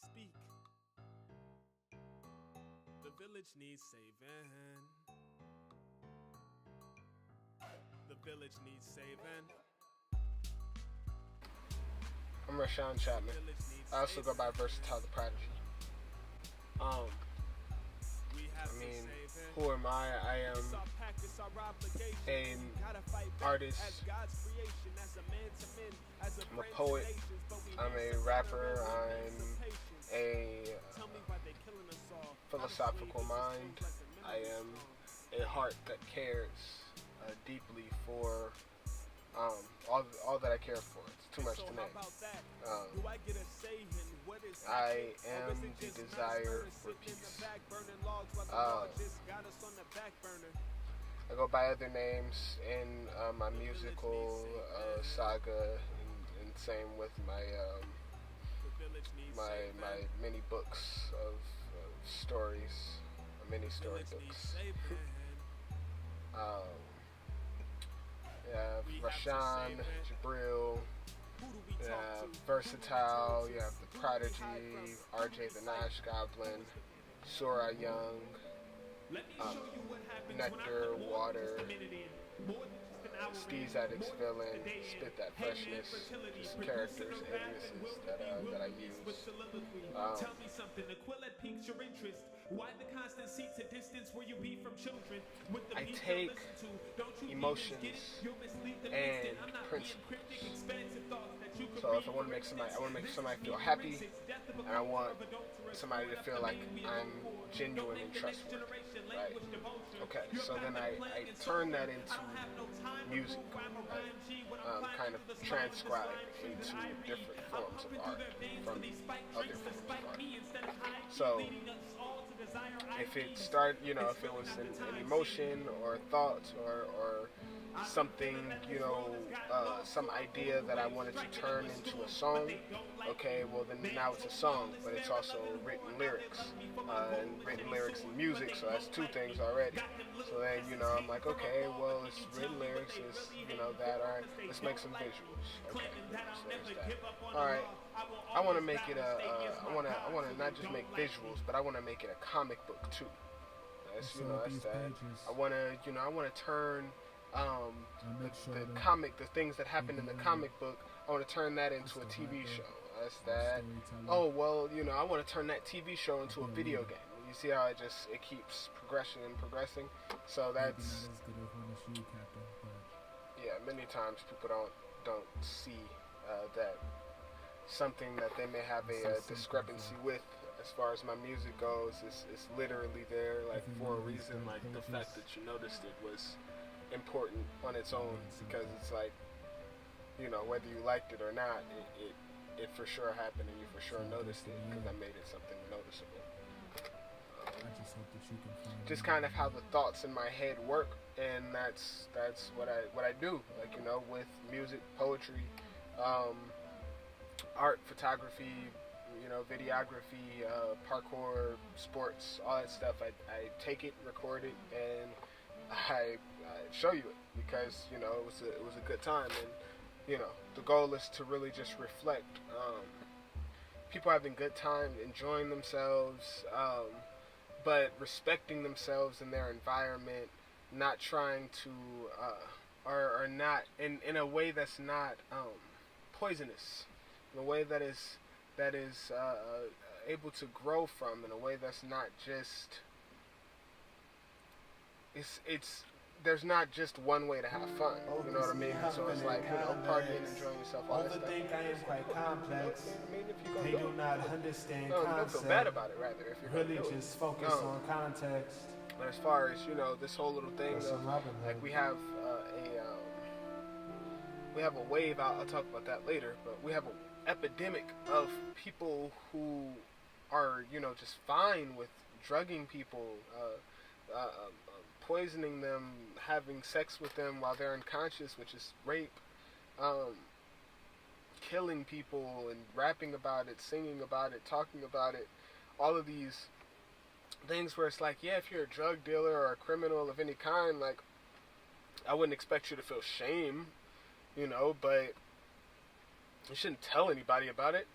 speak. The village needs saving. The village needs saving. I'm Raushon Chapman. I also go by Versatile the Prodigy. Who am I? I am an artist. I'm a poet. I'm a rapper. I'm a philosophical mind. I am a heart that cares deeply for all that I care for. It's too much to name. I am the desire for peace. I go by other names in my musical saga, and same with my my many books of stories, many storybooks. You have Raushon, Jabril, you have Versatile, you have the Prodigy, RJ the Nash Goblin, Sora Young, Nectar, Water, Steez Addicts Villain, Spit That Freshness, just characters, aliases that I use. Tell me something, the quill that piques your interest. Why the constant seats at distance where you be from children? With the I take emotions and principles. So if I want to make somebody feel happy, and I want somebody to feel like I'm genuine and trustworthy, right? Okay, so then I turn that into music, right? Kind of transcribed into different forms of art from other forms of art. So if it if it was an emotion or thought or something, some idea that I wanted to turn into a song, okay, well then now it's a song, but it's also written lyrics, and written lyrics and music, so that's two things already. So then, I'm like, okay, well, it's written lyrics, it's, that, alright, let's make some visuals. Okay, so there's that. Alright, I want to make it I want to not just make visuals, but I want to make it a comic book too. That's, that's that. I want to turn the things that happen in the comic book, I want to turn that into a TV show. That's that. Oh, well, I want to turn that TV show into a video game. You see how it keeps progressing. So that's, yeah, many times people don't see that something that they may have a discrepancy with as far as my music goes is literally there, like, for a reason. Like, the fact that you noticed it was important on its own, because it's like, whether you liked it or not, it for sure happened, and you for sure noticed it, because I made it something noticeable. Just kind of how the thoughts in my head work, and that's what I do, like, with music, poetry, art, photography, videography, parkour, sports, all that stuff. I take it, record it, and I show you it, because it was a good time, and the goal is to really just reflect people having good time, enjoying themselves, but respecting themselves and their environment, not trying to or not in a way that's not poisonous, in a way that is able to grow from, in a way that's not just there's not just one way to have fun. You know what I mean? So it's like, partying, enjoying yourself, all that stuff. Overthink, I am quite complex. They do not understand concept. Don't feel bad about it, rather, if you're really just focus on context. But as far as, this whole little thing of, like, we have a wave, I'll talk about that later, but we have an epidemic of people who are, just fine with drugging people, poisoning them, having sex with them while they're unconscious, which is rape, killing people and rapping about it, singing about it, talking about it, all of these things where it's like, yeah, if you're a drug dealer or a criminal of any kind, like, I wouldn't expect you to feel shame, but you shouldn't tell anybody about it.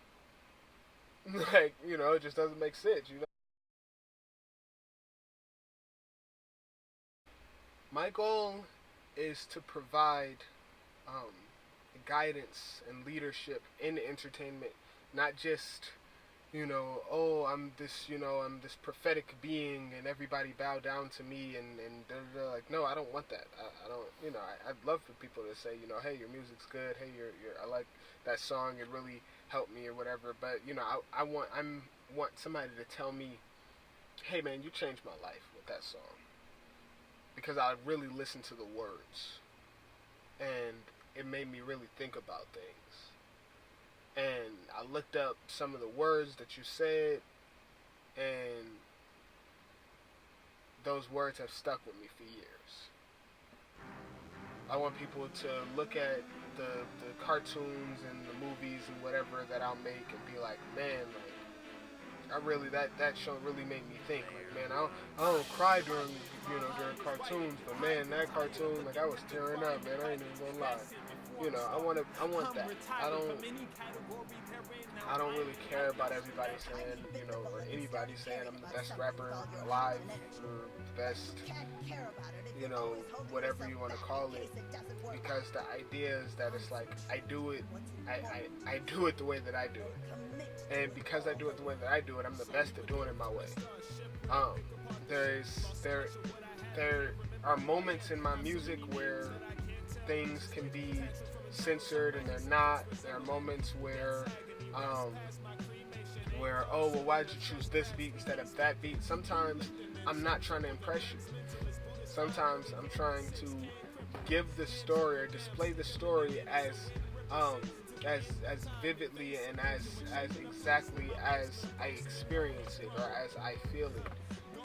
Like, you know, it just doesn't make sense, you know. My goal is to provide guidance and leadership in entertainment, not just, you know, oh, I'm this prophetic being and everybody bow down to me and like, no, I don't want that. I don't, you know, I'd love for people to say, you know, hey, your music's good, hey, I like that song, it really helped me or whatever, but, you know, I want somebody to tell me, hey, man, you changed my life with that song, because I really listened to the words, and it made me really think about things. And I looked up some of the words that you said, and those words have stuck with me for years. I want people to look at the cartoons and the movies and whatever that I'll make and be like, man, like, that show really made me think. Like, man, I don't cry during cartoons, but man, that cartoon, like, I was tearing up, man. I ain't even gonna lie. You know, I want that. I don't really care about everybody saying, you know, or anybody saying I'm the best rapper alive or the best, you know, whatever you want to call it, because the idea is that it's like I do it the way that I do it, and because I do it the way that I do it, I'm the best at doing it my way. There are moments in my music where things can be censored and they're not. There are moments where oh, well, why did you choose this beat instead of that beat? Sometimes I'm not trying to impress you. Sometimes I'm trying to give the story or display the story as vividly and as exactly as I experience it or as I feel it.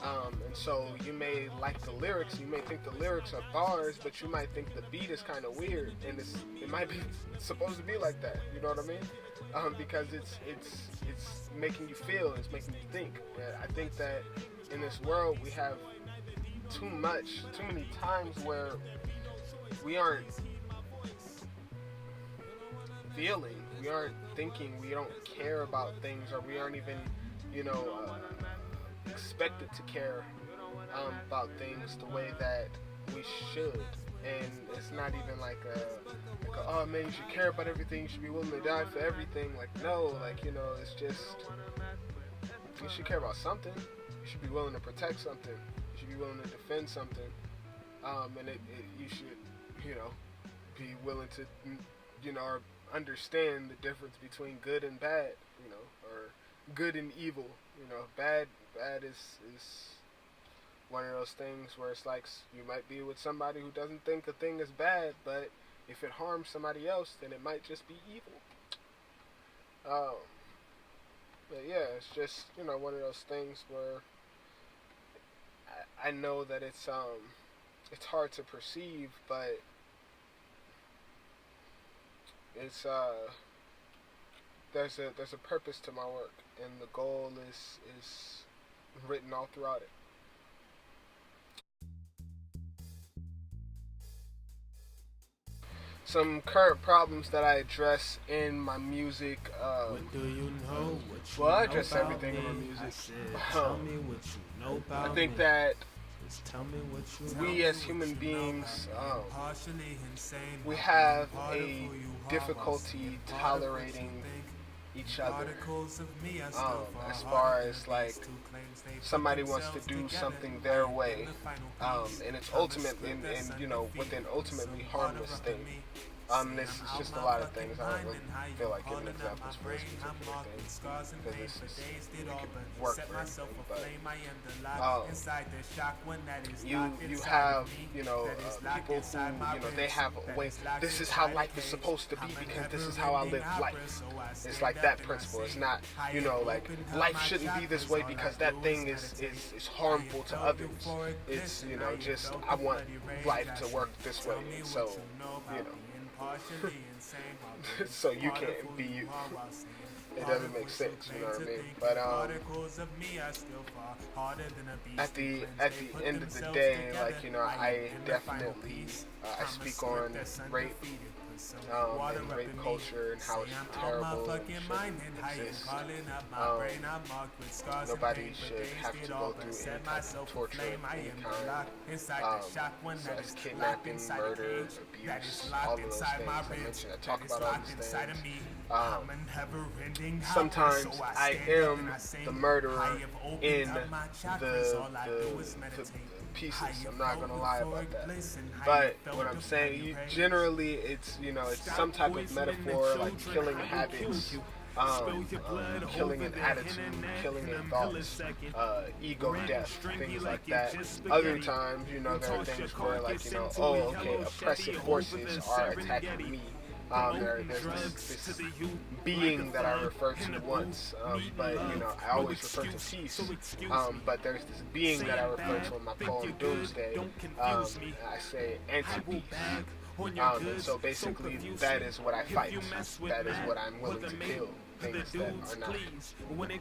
And so you may like the lyrics, you may think the lyrics are bars, but you might think the beat is kind of weird, and it might be supposed to be like that. You know what I mean? Because it's making you feel, it's making you think. I think that in this world we have too many times where we aren't feeling, we aren't thinking, we don't care about things, or we aren't even, you know, expected to care about things the way that we should. And it's not even like oh man, you should care about everything, you should be willing to die for everything. Like, no, like, you know, it's just, you should care about something. You should be willing to protect something. You should be willing to defend something. And you should, you know, be willing to, you know, or understand the difference between good and bad, you know, or good and evil. You know, bad is one of those things where it's like you might be with somebody who doesn't think a thing is bad, but if it harms somebody else, then it might just be evil. But yeah, it's just, you know, one of those things where I know that it's hard to perceive, but it's there's a purpose to my work, and the goal is written all throughout it. Some current problems that I address in my music. Well, I address everything in my music. I think that we as human beings, we have a difficulty tolerating each other. As far as like somebody wants to do something their way, and it's ultimately and you know, with an ultimately harmless thing. This is just a lot of things. I don't really feel like giving examples for this particular thing because it could work for anything. But you have, you know, people who, you know, they have a way. This is how life is supposed to be because this is how I live life. It's like that principle. It's not, you know, like life shouldn't be this way because that thing is harmful to others. It's, you know, just I want life to work this way. So, you know. So you can't be you. It doesn't make sense, you know what I mean? But at the end of the day, like, you know, I definitely I speak on rape, and rape culture and how it's terrible and shouldn't exist. Nobody should have to go through any type of torture of any kind. So that's kidnapping, murder, abuse, all of those things. I mentioned, I talk about all these things. Sometimes I am the murderer in the pieces. I'm not gonna lie about that. But what I'm saying, generally, it's it's some type of metaphor, like killing habits, killing an attitude, killing in thoughts, ego death, things like that. Other times, there are things where, like, oh, okay, oppressive forces are attacking me. There's this being that I referred to once, but I always refer to peace. But there's this being that I refer to in my poem Doomsday. I say anti-peace. And so basically, that is what I fight. That is what I'm willing to kill. Things that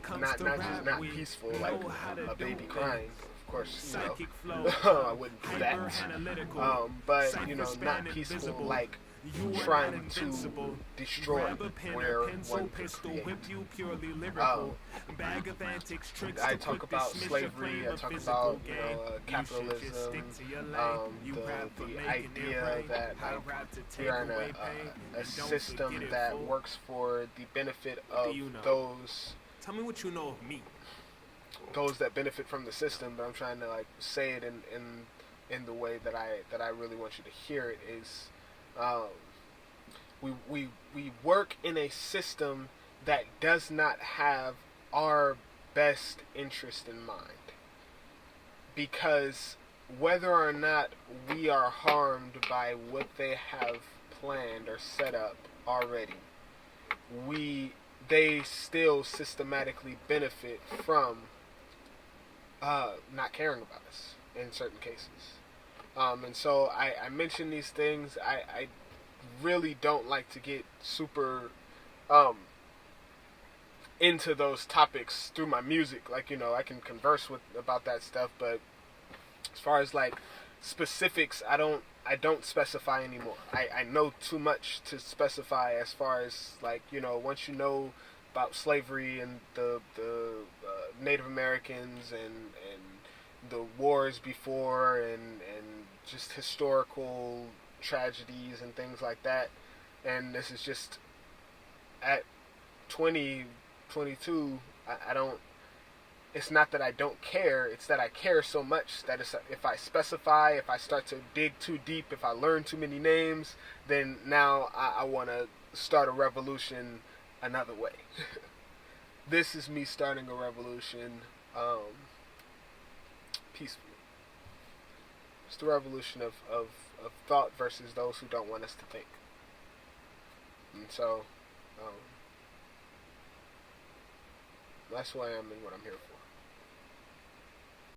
are not peaceful, like a baby crying. Of course, I wouldn't do that. But not peaceful, like trying to destroy where one could create. I talk about slavery, I talk about capitalism, the idea that we are in a system that works for the benefit of those. Tell me what you know of me. Those that benefit from the system, but I'm trying to say it in the way that I really want you to hear it is. We work in a system that does not have our best interest in mind, because whether or not we are harmed by what they have planned or set up already, they still systematically benefit from not caring about us in certain cases. And so I mention these things. I really don't like to get super into those topics through my music. Like, I can converse about that stuff, but as far as like specifics, I don't specify anymore. I know too much to specify as far as like, once you know about slavery and the Native Americans and the wars before and just historical tragedies and things like that, and this is just at 2022. I don't. It's not that I don't care. It's that I care so much that if I specify, if I start to dig too deep, if I learn too many names, then now I want to start a revolution another way. This is me starting a revolution peacefully. It's the revolution of thought versus those who don't want us to think. And so, that's who I am and what I'm here for.